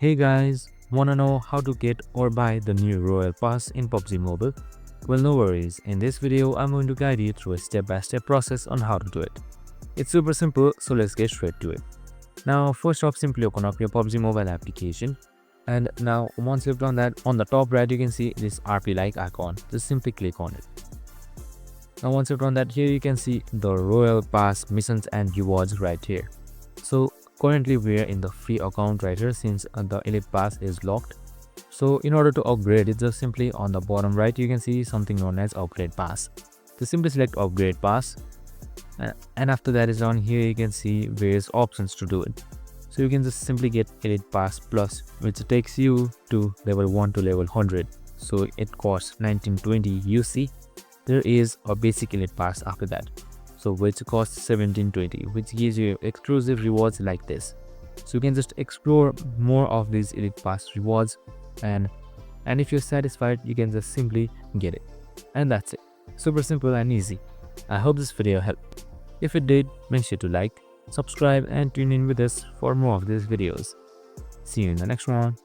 Hey guys, wanna know how to get or buy the new Royale Pass in PUBG Mobile? Well, no worries. In this video, I'm going to guide you through a step-by-step process on how to do it. It's super simple, so let's get straight to it. Now, first off, simply open up your PUBG Mobile application. And now, once you've done that, on the top right, you can see this RP-like icon. Just simply click on it. Now, once you've done that, here you can see the Royale Pass missions and rewards right here. So currently we are in the free account right here since the Elite Pass is locked. So in order to upgrade it, just simply on the bottom right you can see something known as Upgrade Pass. Just simply select Upgrade Pass, and after that is on here you can see various options to do it. So you can just simply get Elite Pass Plus, which takes you to level 1 to level 100. So it costs 1920 UC. There is a basic Elite Pass after that, so which costs 1720, which gives you exclusive rewards like this. So you can just explore more of these Elite Pass rewards, and if you're satisfied you can just simply get it. And that's it. Super simple and easy. I hope this video helped. If it did, make sure to like, subscribe and tune in with us for more of these videos. See you in the next one.